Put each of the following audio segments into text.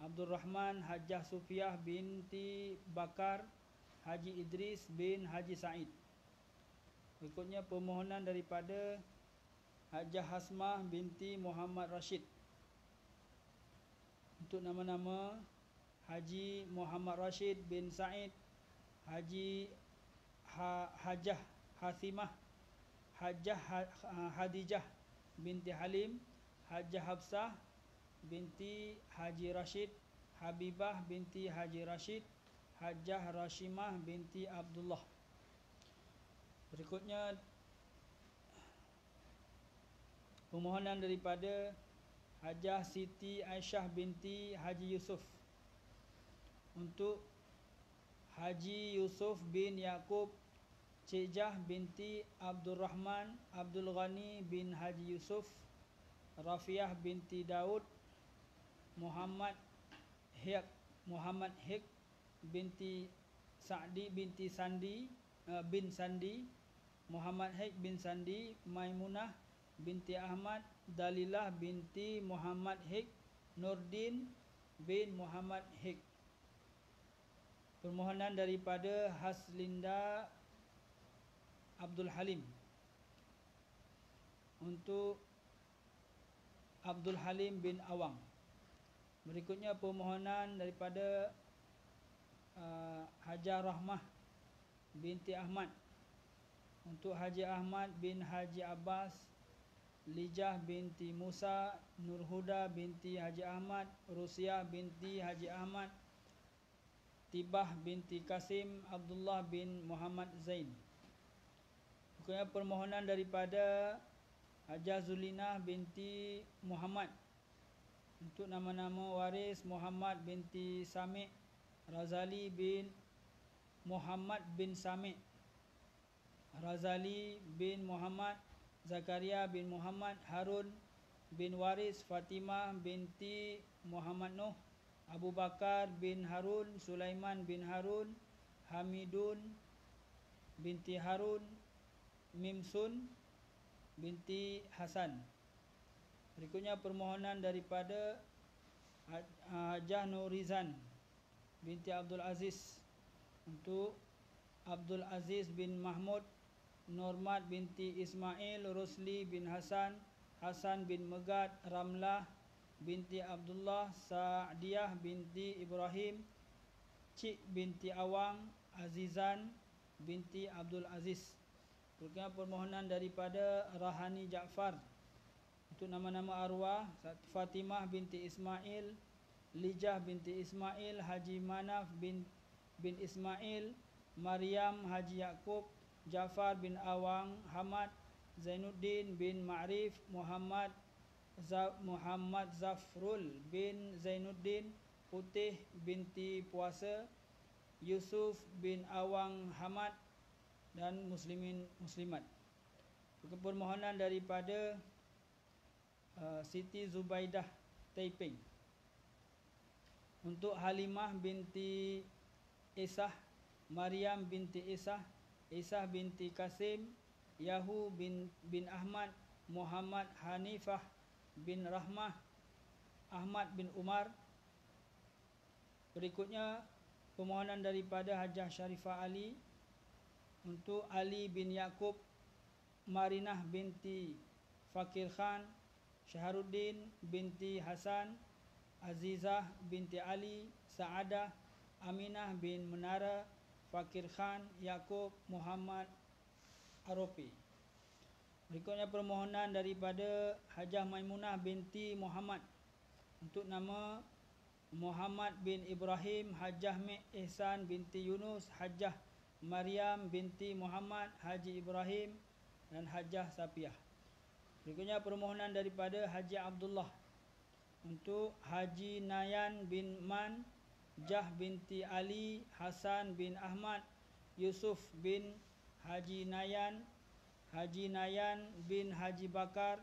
Abdul Rahman Hajah Sufiah binti Bakar Haji Idris bin Haji Said. Berikutnya permohonan daripada Hajah Hasmah binti Muhammad Rashid untuk nama-nama Haji Muhammad Rashid bin Said, Haji Hajah Hasimah, Hajah Hadijah binti Halim, Hajah Hafsah binti Haji Rashid, Habibah binti Haji Rashid, Hajah Rashimah binti Abdullah. Berikutnya permohonan daripada Hajah Siti Aisyah binti Haji Yusuf untuk Haji Yusuf bin Yaqub, Cik Jah binti Abdul Rahman, Abdul Ghani bin Haji Yusuf, Rafiah binti Daud, Muhammad Hik binti Sa'di binti Sandi bin Sandi, Muhammad Hik bin Sandi, Maimunah binti Ahmad, Dalilah binti Muhammad Hik, Nurdin bin Muhammad Hik. Permohonan daripada Haslinda Abdul Halim untuk Abdul Halim bin Awang. Berikutnya permohonan daripada Hajah Rahmah binti Ahmad untuk Haji Ahmad bin Haji Abbas, Lijah binti Musa, Nurhuda binti Haji Ahmad, Rusiah binti Haji Ahmad, Tibah binti Kasim, Abdullah bin Muhammad Zain. Berikutnya permohonan daripada Hajah Zulinah binti Muhammad untuk nama-nama waris Muhammad binti Sami', Razali bin Muhammad bin Sami', Razali bin Muhammad, Zakaria bin Muhammad, Harun bin Waris, Fatimah binti Muhammad Nuh, Abu Bakar bin Harun, Sulaiman bin Harun, Hamidun binti Harun, Mimsun binti Hasan. Berikutnya permohonan daripada Hajah Nurizan binti Abdul Aziz untuk Abdul Aziz bin Mahmud, Normat binti Ismail, Rusli bin Hasan, Hasan bin Megad, Ramlah binti Abdullah, Sa'diyah binti Ibrahim, Cik binti Awang, Azizan binti Abdul Aziz. Berikutnya permohonan daripada Rahani Jaafar untuk nama-nama arwah Fatimah binti Ismail, Lijah binti Ismail, Haji Manaf bin Ismail, Maryam Haji Yaqub, Jafar bin Awang, Hamad, Zainuddin bin Ma'rif, Muhammad Zafrul bin Zainuddin, Putih binti Puasa, Yusuf bin Awang Hamad dan muslimin muslimat. Permohonan daripada Siti Zubaidah Taiping untuk Halimah binti Isah, Maryam binti Isah, Isah binti Kasim, Yahu bin Ahmad, Muhammad Hanifah bin Rahmah, Ahmad bin Umar. Berikutnya permohonan daripada Hajah Sharifah Ali untuk Ali bin Yaqub, Marinah binti Fakir Khan, Syaharuddin binti Hasan, Azizah binti Ali, Saadah, Aminah bin Menara, Fakir Khan, Yaqub, Muhammad Aropi. Berikutnya permohonan daripada Hajah Maimunah binti Muhammad untuk nama Muhammad bin Ibrahim, Hajah Mek Ihsan binti Yunus, Hajah Maryam binti Muhammad, Haji Ibrahim dan Hajah Sapiah. Berikutnya permohonan daripada Haji Abdullah untuk Haji Nayan bin Man, Jah binti Ali, Hasan bin Ahmad, Yusuf bin Haji Nayan, Haji Nayan bin Haji Bakar,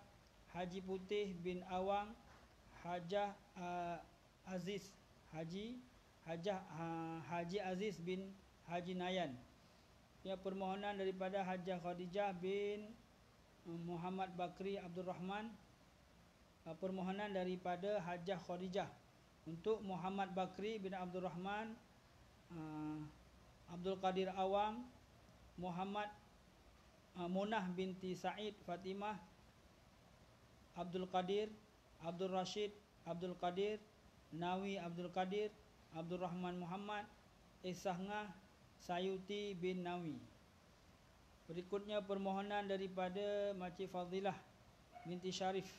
Haji Putih bin Awang, Hajah Aziz Haji Aziz bin Haji Nayan. Ya, permohonan daripada Hajah Khadijah bin Muhammad Bakri Abdul Rahman. Permohonan daripada Hajah Khadijah Untuk Muhammad Bakri bin Abdul Rahman, Abdul Qadir Awang, Muhammad Munah binti Said Fatimah, Abdul Qadir, Abdul Rashid, Abdul Qadir, Nawi Abdul Qadir, Abdul Rahman Muhammad, Ishangah Sayuti bin Nawi. Berikutnya permohonan daripada Makcik Fadilah binti Syarif.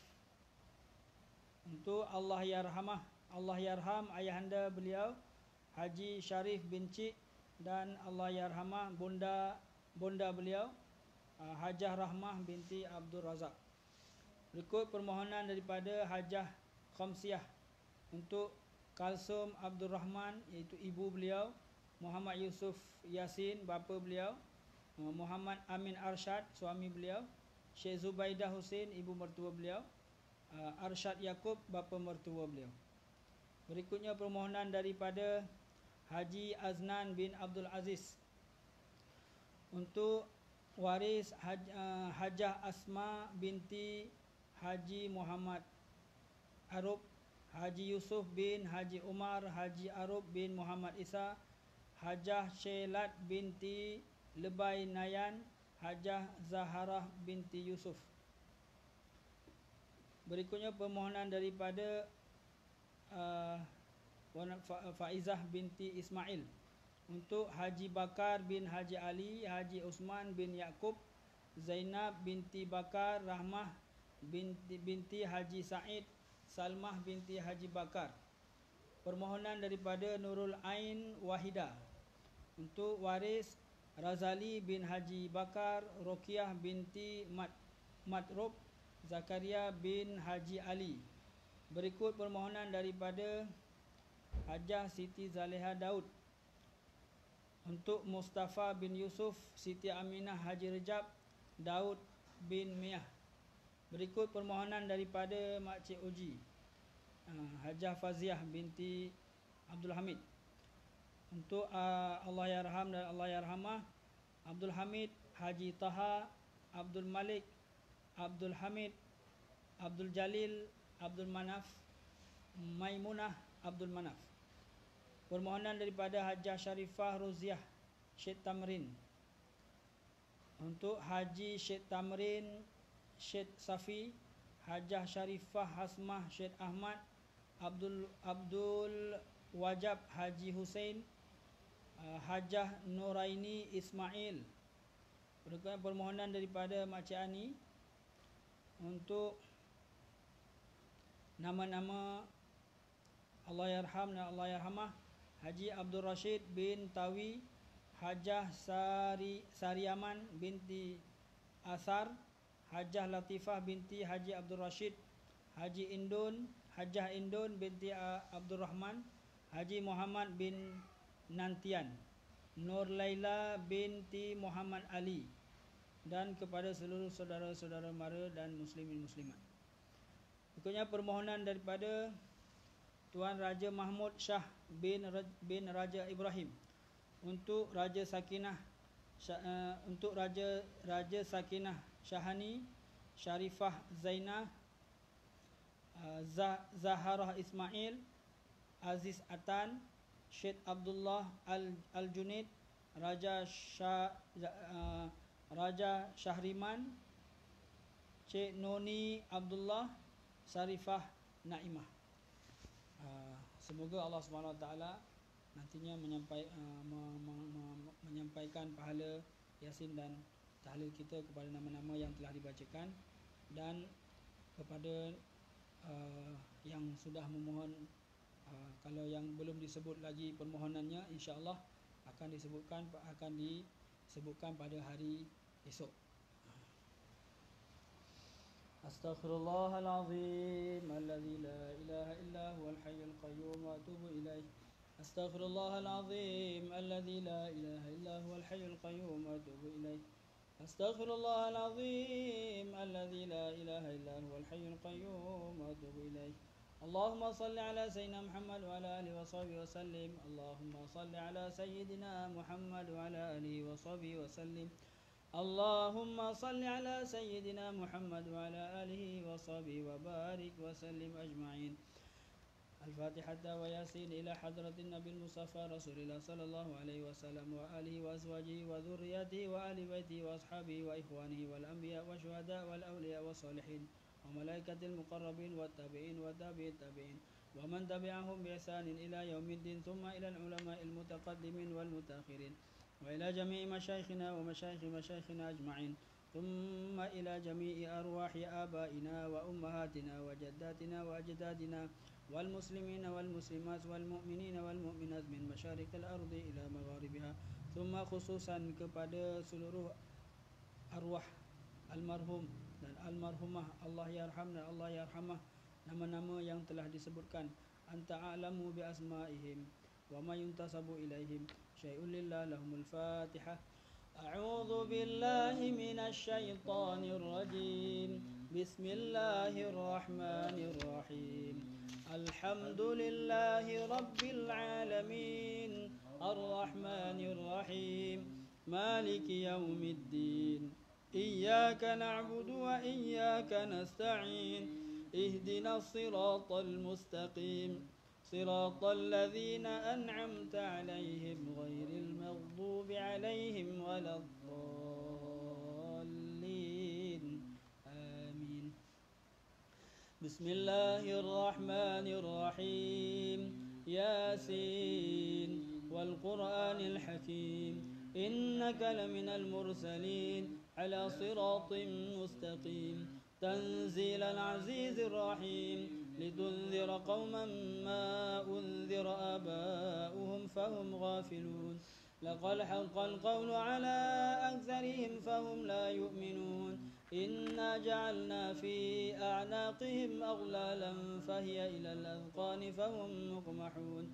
Untuk Allah yarhamah, Allah yarham ayahanda beliau Haji Syarif bin Cik, dan Allah yarhamah bonda beliau Hajah Rahmah binti Abdul Razak. Berikut permohonan daripada Hajah Khamsiah untuk Kalsum Abdul Rahman, iaitu ibu beliau, Muhammad Yusuf Yasin bapa beliau, Muhammad Amin Arsyad suami beliau, Syekh Zubaidah Husin ibu mertua beliau, Arsyad Yaakob bapa mertua beliau. Berikutnya permohonan daripada Haji Aznan bin Abdul Aziz untuk waris Hajah Asma binti Haji Muhammad Arub, Haji Yusuf bin Haji Umar, Haji Arub bin Muhammad Isa, Hajah Shelat binti Lebay Nayan, Hajah Zaharah binti Yusuf. Berikutnya permohonan daripada Faizah binti Ismail untuk Haji Bakar bin Haji Ali, Haji Usman bin Yaakob, Zainab binti Bakar, Rahmah binti Haji Said, Salmah binti Haji Bakar. Permohonan daripada Nurul Ain Wahida untuk waris Razali bin Haji Bakar, Rokiah binti Matrub, Zakaria bin Haji Ali. Berikut permohonan daripada Hajah Siti Zaleha Daud untuk Mustafa bin Yusuf, Siti Aminah Haji Rejab, Daud bin Miyah. Berikut permohonan daripada Makcik Uji, Hajah Faziah binti Abdul Hamid untuk Allah yarham dan Allah yarhamah, Abdul Hamid Haji Taha, Abdul Malik, Abdul Hamid, Abdul Jalil, Abdul Manaf, Maimunah, Abdul Manaf. Permohonan daripada Hajah Syarifah Roziah Syed Tamrin untuk Haji Syed Tamrin Syed Safi, Hajah Syarifah Hasmah Syed Ahmad, Abdul Wajab Haji Hussein, Hajah Nuraini Ismail. Berikutnya permohonan daripada Makcik Ani untuk nama-nama Allah yarham dan Allah yarhamah, Haji Abdul Rashid bin Tawi, Hajah Sariaman binti Asar, Hajah Latifah binti Haji Abdul Rashid, Haji Indun, Hajah Indun binti Abdul Rahman, Haji Muhammad bin Nantian, Nur Laila binti Muhammad Ali, dan kepada seluruh saudara-saudara mara dan muslimin muslimat. Berikutnya permohonan daripada Tuan Raja Mahmud Shah bin Raja Ibrahim untuk Raja Sakinah Sakinah Syahani, Syarifah Zainah, Zaharah Ismail, Aziz Atan, Syed Abdullah Al-Junaid, Raja Syahriman, Cik Noni Abdullah, Sarifah Naimah. Semoga Allah SWT nantinya menyampaikan pahala Yasin dan tahlil kita kepada nama-nama yang telah dibacakan, dan kepada yang sudah memohon, kalau yang belum disebut lagi permohonannya, insya-Allah akan disebutkan pada hari esok. Astaghfirullahalazim alladzi la ilaha illa huwal hayyul qayyum wa atubu ilaih. Astaghfirullahalazim alladzi la ilaha illa huwal hayyul qayyum wa atubu ilaih. Astaghfirullahalazim alladzi la ilaha illa huwal hayyul qayyum wa atubu ilaih. Allahumma salli ala sayyidina Muhammad wa ala alihi wa sahbihi wa sallim. Allahumma salli ala sayyidina Muhammad wa ala alihi wa sahbihi wa sallim. Allahumma salli ala sayyidina Muhammad wa ala alihi wa sahbihi wa barik wa sallim ajma'in. الفاتحة وياسين إلى حضرة النبي المصطفى رسول الله صلى الله عليه وسلم وآله وأزواجه وذرياته وآل بيته وأصحابه وإخوانه والأنبياء والشهداء والأولياء والصالحين وملائكة المقربين والتابعين وتابعي التابعين ومن تبعهم بإحسان إلى يوم الدين ثم إلى العلماء المتقدمين والمتأخرين وإلى جميع مشايخنا ومشايخ مشايخنا أجمعين ثم إلى جميع أرواح آبائنا وأمهاتنا وجداتنا وأجدادنا والمسلمين والمسلمات والمؤمنين والمؤمنات من مشارق الأرض إلى مغاربها ثم خصوصا kepada seluruh arwah almarhum dan almarhumah Allah yarhamna Allah yarhamah nama-nama yang telah disebutkan anta a'lamu bi asma'ihim wa ma yuntasabu ilaihim syai'un lillah lahumul fatihah. أعوذ بالله من الشيطان الرجيم بسم الله الرحمن الرحيم الحمد لله رب العالمين الرحمن الرحيم مالك يوم الدين إياك نعبد وإياك نستعين اهدنا الصراط المستقيم صراط الذين أنعمت عليهم غير المغضوب عليهم ولا الضالين آمين. بسم الله الرحمن الرحيم ياسين والقرآن الحكيم إنك لمن المرسلين على صراط مستقيم تنزيل العزيز الرحيم لتنذر قوما ما أنذر آباؤهم فهم غافلون لقد حق القول على أكثرهم فهم لا يؤمنون إنا جعلنا في أعناقهم أغلالا فهي إلى الأذقان فهم مقمحون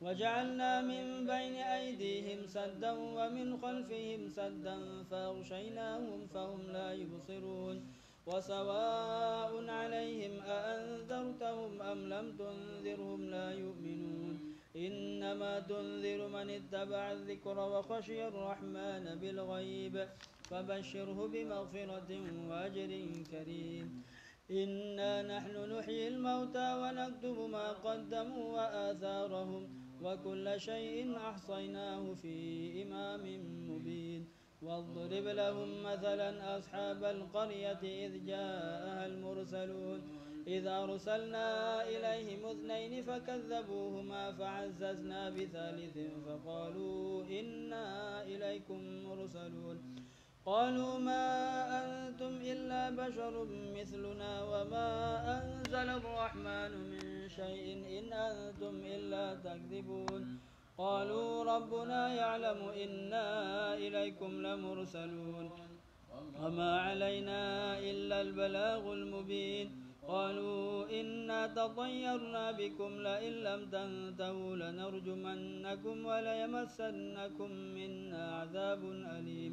وجعلنا من بين أيديهم سدا ومن خلفهم سدا فأغشيناهم فهم لا يبصرون وسواء عليهم أأنذرتهم أم لم تنذرهم لا يؤمنون إنما تنذر من اتبع الذكر وخشي الرحمن بالغيب فبشره بمغفرة وأجر كريم إنا نحن نحيي الموتى ونكتب ما قدموا وآثارهم وكل شيء أحصيناه في إمام مبين واضرب لهم مثلا أصحاب القرية إذ جاءها المرسلون إذ أرسلنا إليهم اثنين فكذبوهما فعززنا بثالث فقالوا إنا إليكم مرسلون قالوا ما أنتم إلا بشر مثلنا وما أنزل الرحمن من شيء إن أنتم إلا تكذبون قالوا ربنا يعلم إنا إليكم لمرسلون وما علينا إلا البلاغ المبين قالوا إنا تطيرنا بكم لئن لم تنتهوا لنرجمنكم وليمسنكم منا عذاب أليم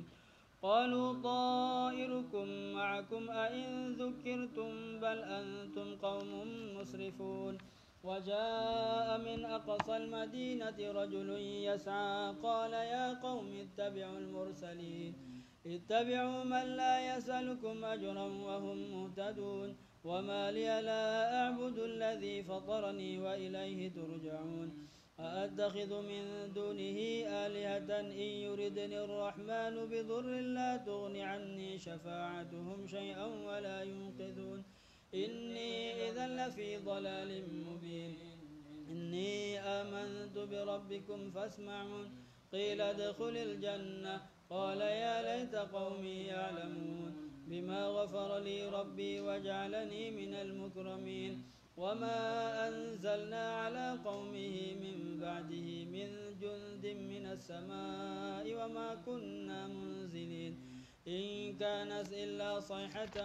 قالوا طائركم معكم أئن ذكرتم بل أنتم قوم مسرفون وجاء من أقصى المدينة رجل يسعى قال يا قوم اتبعوا المرسلين اتبعوا من لا يسألكم أجرا وهم مهتدون وما لي لا أعبد الذي فطرني وإليه ترجعون أأتخذ من دونه آلهة إن يردني الرحمن بضر لا تغن عني شفاعتهم شيئا ولا ينقذون إني إذا لفي ضلال مبين إني آمنت بربكم فاسمعون قيل ادخل الجنة قال يا ليت قومي يعلمون بما غفر لي ربي وجعلني من المكرمين وما أنزلنا على قومه من بعده من جند من السماء وما كنا منزلين إن كانت إلا صيحة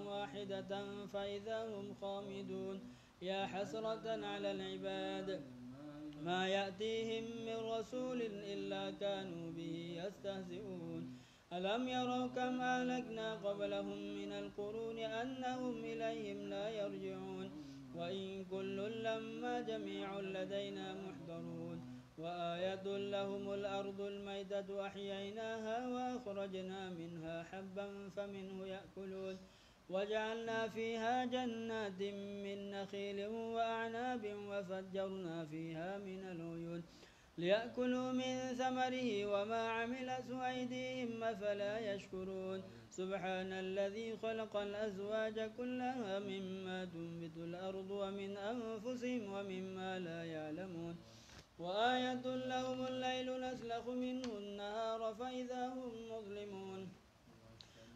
واحدة فإذا هم خامدون يا حسرة على العباد ما يأتيهم من رسول إلا كانوا به يستهزئون ألم يروا كم أهلكنا قبلهم من القرون أنهم إليهم لا يرجعون وإن كل لما جميع لدينا محضرون وآية لهم الأرض الميتة أحييناها وأخرجنا منها حبا فمنه يأكلون وجعلنا فيها جنات من نخيل وأعناب وفجرنا فيها من العيون ليأكلوا من ثمره وما عملت أيديهم أفلا يشكرون سبحان الذي خلق الأزواج كلها مما تنبت الأرض ومن أنفسهم ومما لا يعلمون وآية لهم الليل نسلخ منه النهار فإذا هم مظلمون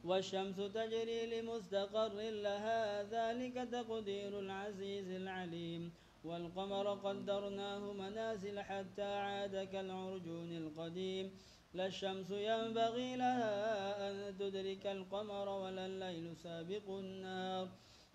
والشمس تجري لمستقر لها ذلك تقدير العزيز العليم والقمر قدرناه منازل حتى عاد كالعرجون القديم لا الشمس ينبغي لها أن تدرك القمر ولا الليل سابق النهار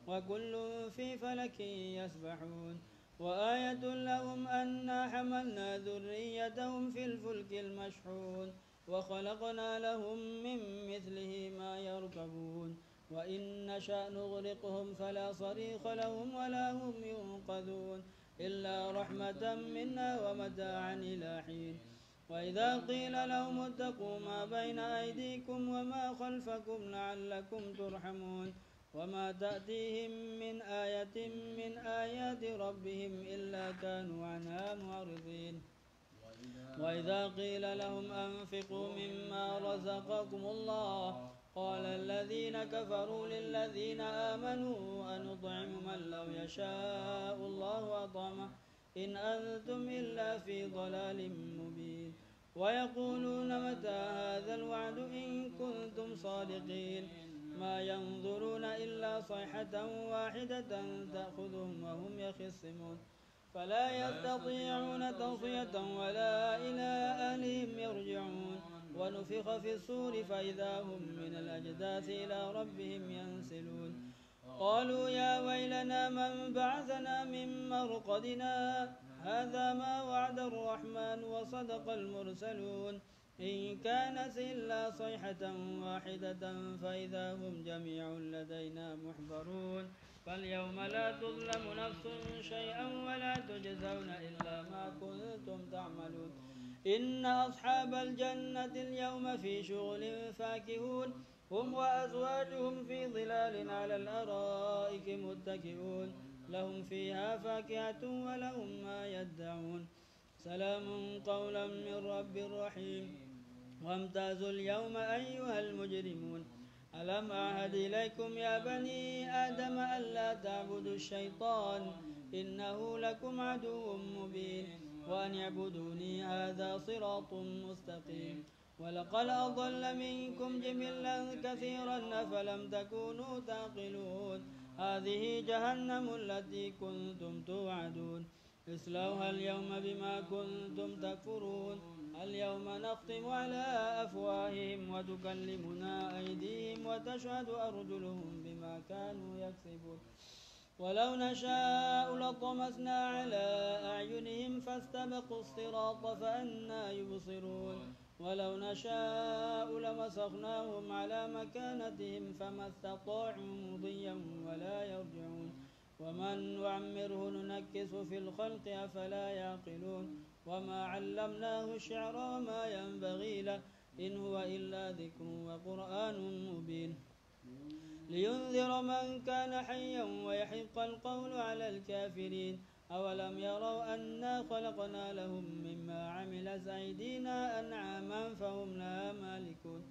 وكل في فلك يسبحون وآية لهم أنا حملنا ذريتهم في الفلك المشحون وخلقنا لهم من مثله ما يركبون وإن نشأ نغرقهم فلا صريخ لهم ولا هم ينقذون إلا رحمة منا ومتاعا إلى حين وإذا قيل لهم اتقوا ما بين أيديكم وما خلفكم لعلكم ترحمون وما تأتيهم من آية من آيات ربهم إلا كانوا عنها معرضين وإذا قيل لهم أنفقوا مما رزقكم الله قال الذين كفروا للذين آمنوا أنطعم من لو يشاء الله أطعمه إن أنتم إلا في ضلال مبين ويقولون متى هذا الوعد إن كنتم صادقين ما ينظرون إلا صيحة واحدة تأخذهم وهم يخصمون فلا يستطيعون توصية ولا إلى أهلهم يرجعون ونفخ في الصور فإذا هم من الأجداث إلى ربهم ينسلون قالوا يا ويلنا من بعثنا من مرقدنا هذا ما وعد الرحمن وصدق المرسلون إن كانت إلا صيحة واحدة فإذا هم جميع لدينا محضرون فاليوم لا تظلم نفس شيئا ولا تجزون إلا ما كنتم تعملون إن أصحاب الجنة اليوم في شغل فاكهون هم وأزواجهم في ظلال على الأرائك متكئون لهم فيها فاكهة ولهم ما يدعون سلام قولا من رب رحيم وامتازوا اليوم أيها المجرمون ألم أعهد إليكم يا بني آدم ألا تعبدوا الشيطان إنه لكم عدو مبين وأن اعبدوني هذا صراط مستقيم ولقد أضل منكم جبلا كثيرا أفلم تكونوا تعقلون هذه جهنم التي كنتم توعدون اصلوها اليوم بما كنتم تكفرون اليوم نختم على أفواههم وتكلمنا أيديهم وتشهد أرجلهم بما كانوا يكسبون ولو نشاء لطمسنا على أعينهم فاستبقوا الصراط فأنى يبصرون ولو نشاء لمسخناهم على مكانتهم فما استطاعوا مضيا ولا يرجعون ومن نعمره ننكس في الخلق أفلا يعقلون وما علمناه الشعر وما ينبغي له إن هو إلا ذكر وقرآن مبين لينذر من كان حيا ويحق القول على الكافرين أولم يروا أنا خلقنا لهم مما عملت أيدينا أنعاما فهم لها مالكون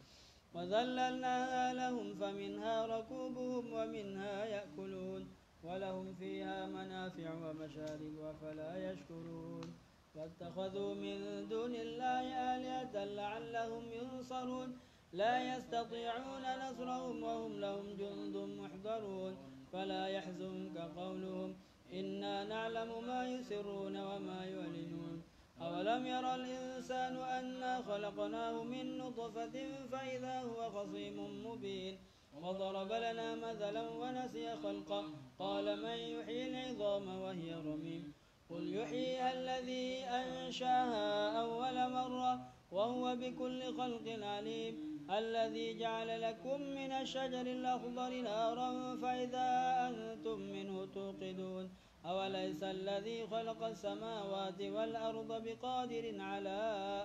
وذللناها لهم فمنها ركوبهم ومنها يأكلون ولهم فيها منافع ومشارب أفلا يشكرون واتخذوا من دون الله آلهة لعلهم ينصرون لا يستطيعون نصرهم وهم لهم جند محضرون فلا يحزنك قولهم إنا نعلم ما يسرون وما يعلنون أولم يرى الإنسان أنا خلقناه من نطفة فإذا هو خصيم مبين وضرب لنا مثلا ونسي خلقه قال من يحيي العظام وهي رميم قل يحييها الذي أنشاها أول مرة وهو بكل خلق عليم الذي جعل لكم من الشجر الأخضر نارا فإذا أنتم منه توقدون أوليس الذي خلق السماوات والأرض بقادر على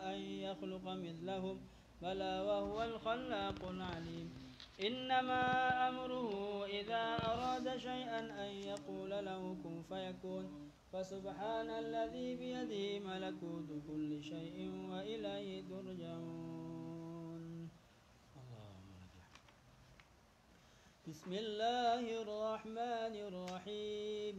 أن يخلق مثلهم بلى وهو الخلاق العليم إنما أمره إذا أراد شيئا أن يقول له كن فيكون فسبحان الذي بيده ملكوت كل شيء وإليه ترجعون. بسم الله الرحمن الرحيم.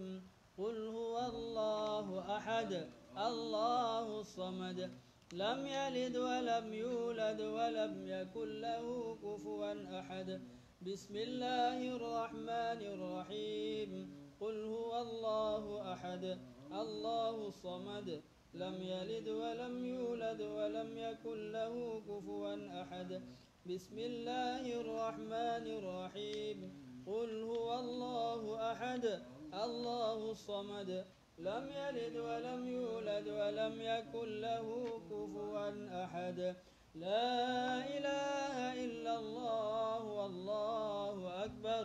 قل هو الله أحد الله الصمد لم يلد ولم يولد ولم يكن له كفوا أحد. بسم الله الرحمن الرحيم. قل هو الله أحد الله الصمد لم يلد ولم يولد ولم يكن له كفوا أحد. بسم الله الرحمن الرحيم. قل هو الله أحد الله الصمد لم يلد ولم يولد ولم يكن له كفوا أحد. لا إله إلا الله والله أكبر.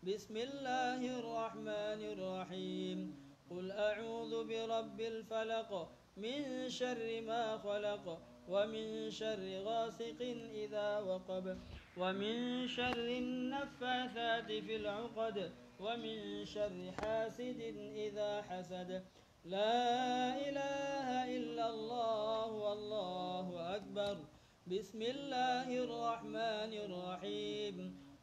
بسم الله الرحمن الرحيم. قل أعوذ برب الفلق من شر ما خلق ومن شر غاسق إذا وقب ومن شر النفاثات في العقد ومن شر حاسد إذا حسد. لا إله إلا الله والله أكبر. بسم الله الرحمن الرحيم.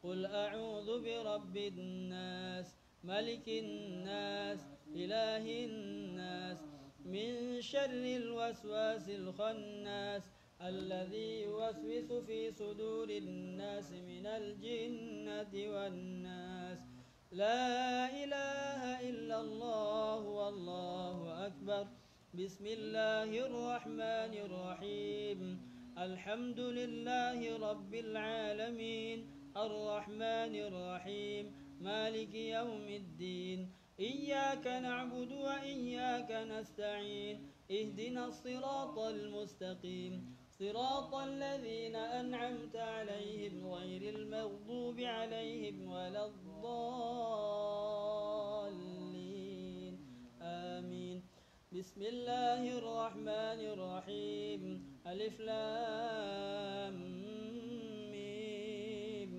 قل أعوذ برب الناس ملك الناس إله الناس من شر الوسواس الخناس الذي يوسوس في صدور الناس من الجنة والناس. لا إله إلا الله والله أكبر. بسم الله الرحمن الرحيم. الحمد لله رب العالمين الرحمن الرحيم مالك يوم الدين إياك نعبد وإياك نستعين اهدنا الصراط المستقيم صراط الذين أنعمت عليهم غير المغضوب عليهم ولا الضالين آمين. بسم الله الرحمن الرحيم. ألف لام ميم.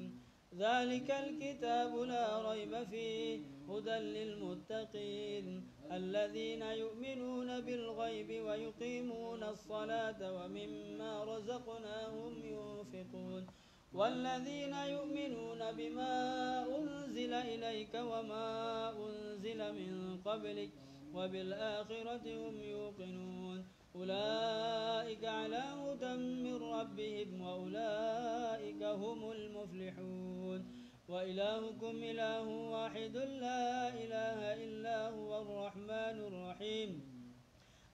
ذلك الكتاب لا ريب فيه هدى للمتقين الذين يؤمنون بالغيب ويقيمون الصلاة ومما رزقناهم ينفقون والذين يؤمنون بما أنزل إليك وما أنزل من قبلك وبالآخرة هم يوقنون أولئك على هدى من ربهم وأولئك هم المفلحون. وإلهكم إله واحد لا إله إلا هو الرحمن الرحيم.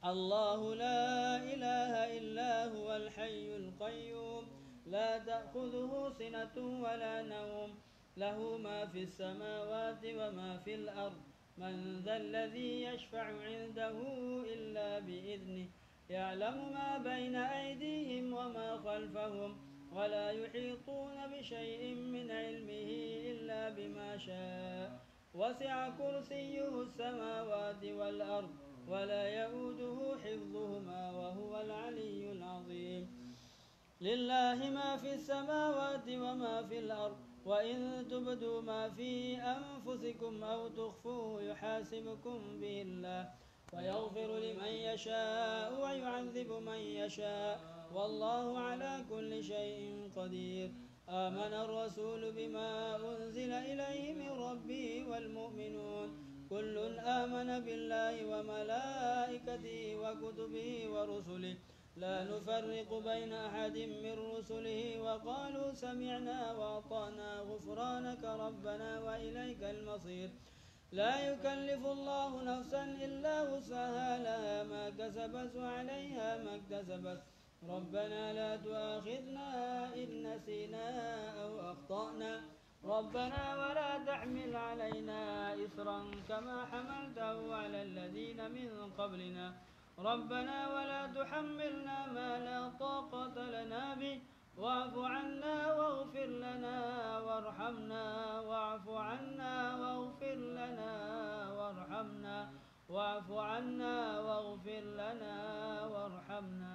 الله لا إله إلا هو الحي القيوم لا تأخذه سنة ولا نوم له ما في السماوات وما في الأرض من ذا الذي يشفع عنده إلا بإذنه يعلم ما بين أيديهم وما خلفهم ولا يحيطون بشيء من علمه إلا بما شاء وسع كرسيه السماوات والأرض ولا يؤوده حفظهما وهو العلي العظيم. لله ما في السماوات وما في الأرض وإن تبدوا ما في أنفسكم أو تخفوه يحاسبكم به الله ويغفر لمن يشاء ويعذب من يشاء والله على كل شيء قدير. آمن الرسول بما أنزل إليه من ربه والمؤمنون كل آمن بالله وملائكته وكتبه ورسله لا نفرق بين أحد من رسله وقالوا سمعنا وأطعنا غفرانك ربنا وإليك المصير. لا يكلف الله نفسا إلا وسعها لها ما كسبت وعليها ما اكتسبت ربنا لا تؤاخذنا إن نسينا أو أخطأنا ربنا ولا تحمل علينا إصرا كما حملته على الذين من قبلنا ربنا ولا تحملنا ما لا طاقة لنا به واعف عنا واغفر لنا وارحمنا واعف عنا واغفر لنا وارحمنا واعف عنا واغفر لنا وارحمنا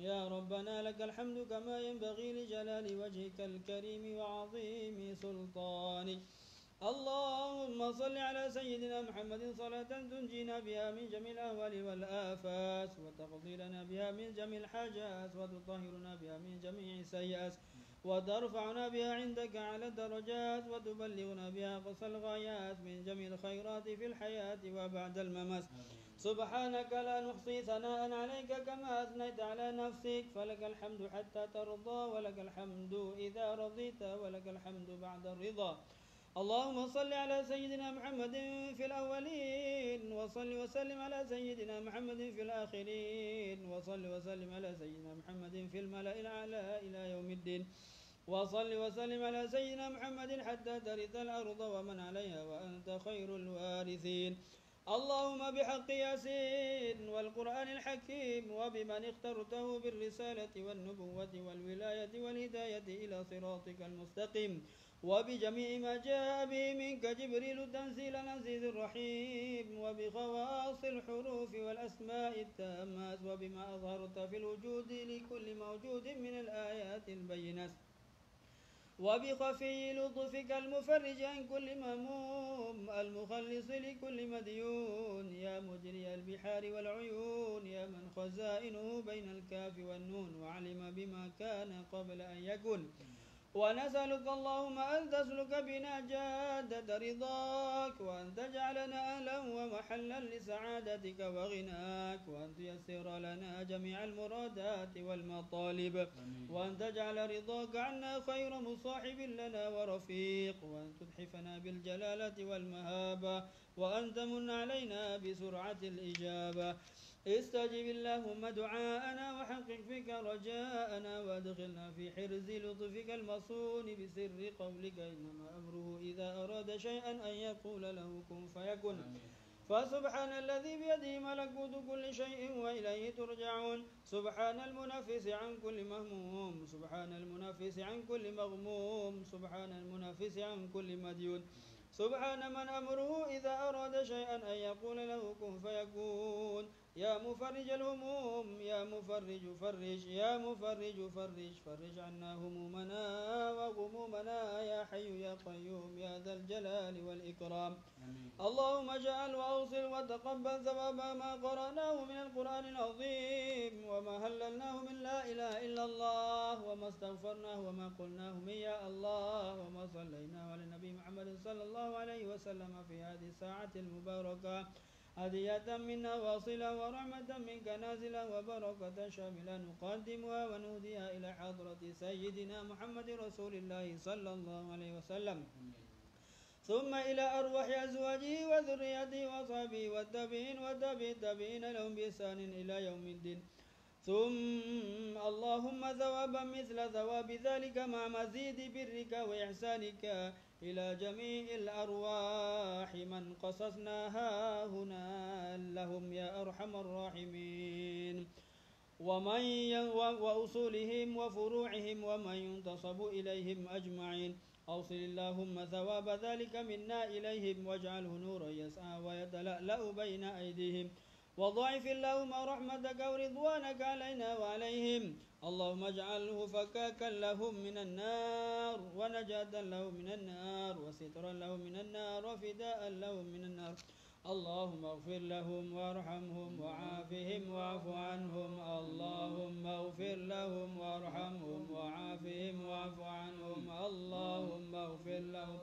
يا ربنا لك الحمد كما ينبغي لجلال وجهك الكريم وعظيم سلطانك. اللهم صل على سيدنا محمد صلاة تنجينا بها من جميع الأهوال والآفات وتقضي لنا بها من جميع الحاجات وتطهرنا بها من جميع السيئات وترفعنا بها عندك على الدرجات وتبلغنا بها أقصى الغايات من جميع الخيرات في الحياة وبعد الممات. سبحانك لا نحصي ثناء عليك كما أثنيت على نفسك، فلك الحمد حتى ترضى ولك الحمد إذا رضيت ولك الحمد بعد الرضا. اللهم صل على سيدنا محمد في الأولين وصل وسلم على سيدنا محمد في الآخرين وصل وسلم على سيدنا محمد في الملأ الأعلى إلى يوم الدين وصل وسلم على سيدنا محمد حتى ترث الأرض ومن عليها وأنت خير الوارثين. اللهم بحق ياسين والقرآن الحكيم وبمن اخترته بالرسالة والنبوة والولاية والهداية إلى صراطك المستقيم وبجميع ما جاء به منك جبريل تنزيل العزيز الرحيم وبخواص الحروف والأسماء التامات وبما أظهرت في الوجود لكل موجود من الآيات البينات وبخفي لطفك المفرج عن كل مهموم المخلص لكل مديون يا مجري البحار والعيون يا من خزائنه بين الكاف والنون وعلم بما كان قبل أن يكون. ونسألك اللهم أن تسلك بنا جادة رضاك وأن تجعلنا أهلا ومحلا لسعادتك وغناك وأن تيسر لنا جميع المرادات والمطالب وأن تجعل رضاك عنا خير مصاحب لنا ورفيق وأن تتحفنا بالجلالة والمهابة وأن تمن علينا بسرعة الإجابة. استجب اللهم دعاءنا وحقق فيك رجاءنا وادخلنا في حرز لطفك المصون بسر قولك إنما أمره إذا أراد شيئا أن يقول له كن فيكن. فسبحان الذي بيده ملكوت كل شيء وإليه ترجعون. سبحان المنافس عن كل مهموم سبحان المنافس عن كل مغموم سبحان المنافس عن كل مديون. سبحان من أمره إذا أراد شيئا أن يقول له كن فيكون. يا مفرج الهموم يا مفرج فرج يا مفرج فرج فرج عنا همومنا وغمومنا يا حي يا قيوم يا ذا الجلال والإكرام. اللهم اجعل وأوصل وتقبل ثواب ما قرأناه من القرآن العظيم وما هللناه من لا إله إلا الله وما استغفرناه وما قلناه من يا الله وما صليناه على النبي محمد صلى الله عليه وسلم في هذه الساعة المباركة هدية منا واصلة ورحمة منك نازلة وبركة شاملة نقدمها ونهديها إلى حضرة سيدنا محمد رسول الله صلى الله عليه وسلم ثم إلى أرواح أزواجه وذريته وأصحابه والتابعين والتابعين لهم بإحسان إلى يوم الدين. ثم اللهم ثوابا مثل ثواب ذلك مع مزيد برك وإحسانك إلى جميع الأرواح من قصصناها هنا لهم يا أرحم الراحمين وأصولهم وفروعهم ومن ينتصب إليهم أجمعين. أوصل اللهم ثواب ذلك منا إليهم واجعله نورا يسعى ويتلألأ بين أيديهم وضاعف اللهم رحمتك ورضوانك علينا وعليهم. اللهم اجعله فكاكا لهم من النار ونجاة لهم من النار وسترا لهم من النار وفداء لهم من النار. اللهم اغفر لهم وارحمهم وعافهم واعف عنهم. اللهم اغفر لهم وارحمهم وعافهم واعف عنهم. اللهم اغفر لهم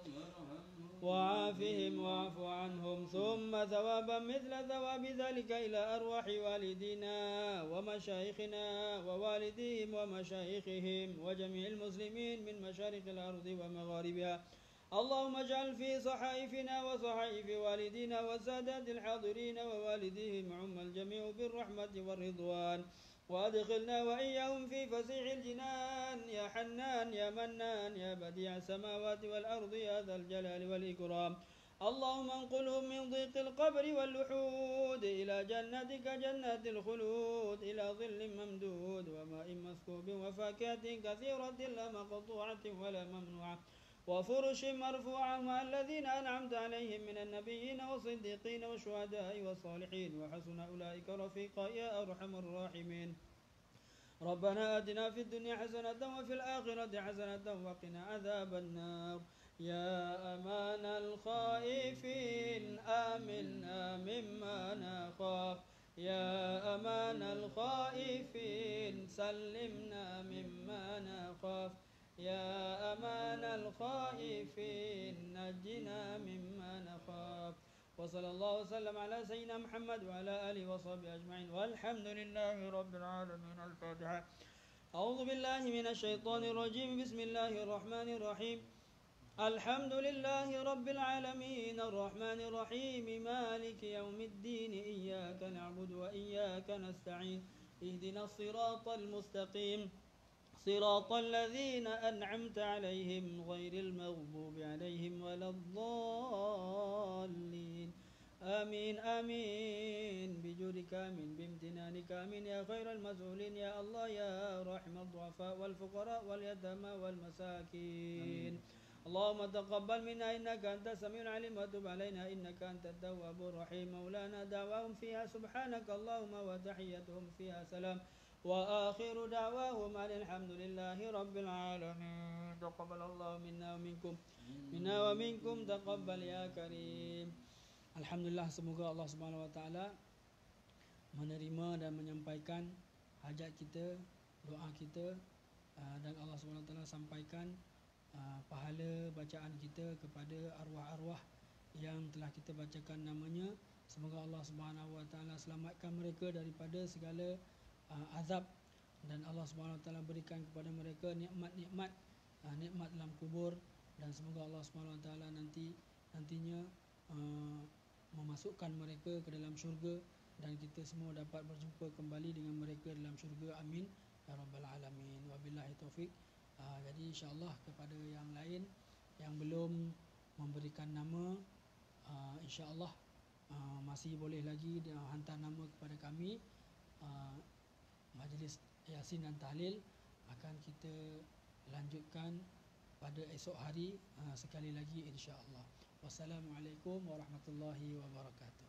وعافهم واعف عنهم. ثم ثوابا مثل ثواب ذلك إلى أرواح والدينا ومشايخنا ووالديهم ومشايخهم وجميع المسلمين من مشارق الأرض ومغاربها. اللهم اجعل في صحائفنا وصحائف والدينا والسادات الحاضرين ووالديهم عم الجميع بالرحمة والرضوان وأدخلنا وإياهم في فسيح الجنان يا حنان يا منان يا بديع السماوات والأرض يا ذا الجلال والإكرام. اللهم انقلهم من ضيق القبر واللحود إلى جنتك جنات الخلود إلى ظل ممدود وماء مسكوب وفاكهة كثيرة لا مقطوعة ولا ممنوعة وفرش مرفوعة مع الذين أنعمت عليهم من النبيين والصديقين والشهداء والصالحين وحسن أولئك رفيقا يا أرحم الراحمين. ربنا آتنا في الدنيا حسنة وفي الآخرة حسنة وقنا عذاب النار يا أمان الخائفين آمنا مما نخاف يا أمان الخائفين سلمنا مما نخاف يا أمان الخائفين نجنا مما نخاف وصلى الله وسلم على سيدنا محمد وعلى آله وصحبه أجمعين والحمد لله رب العالمين. الفاتحة. أعوذ بالله من الشيطان الرجيم. بسم الله الرحمن الرحيم. الحمد لله رب العالمين الرحمن الرحيم مالك يوم الدين إياك نعبد وإياك نستعين اهدنا الصراط المستقيم صراط الذين أنعمت عليهم غير المغضوب عليهم ولا الضالين آمين آمين بجودك آمين بامتنانك آمين يا خير المسؤولين يا الله يا رحم الضعفاء والفقراء واليتامى والمساكين اللهم تقبل منا إنك أنت السميع العليم وتب علينا إنك أنت التواب الرحيم مولانا دعواهم فيها سبحانك اللهم وتحيتهم فيها سلام وآخر دعواهم أن الحمد لله رب العالمين. تقبل الله منا ومنكم تقبل يا كريم. Alhamdulillah, semoga Allah Subhanahu Wa Taala menerima dan menyampaikan hajat kita, doa kita, dan Allah Subhanahu Wa Taala sampaikan pahala bacaan kita kepada arwah-arwah yang telah kita bacakan namanya. Semoga Allah Subhanahu Wa Taala selamatkan mereka daripada segala azab dan Allah Subhanahu Wa Taala berikan kepada mereka nikmat-nikmat dalam kubur, dan semoga Allah Subhanahu Wa Taala nantinya memasukkan mereka ke dalam syurga dan kita semua dapat berjumpa kembali dengan mereka dalam syurga. Amin ya rabbal alamin. Wabillahi taufik. Jadi insya-Allah kepada yang lain yang belum memberikan nama, insya-Allah masih boleh lagi hantar nama kepada kami. Majlis Yasin dan Tahlil akan kita lanjutkan pada esok hari sekali lagi insya-Allah. Wassalamualaikum warahmatullahi wabarakatuh.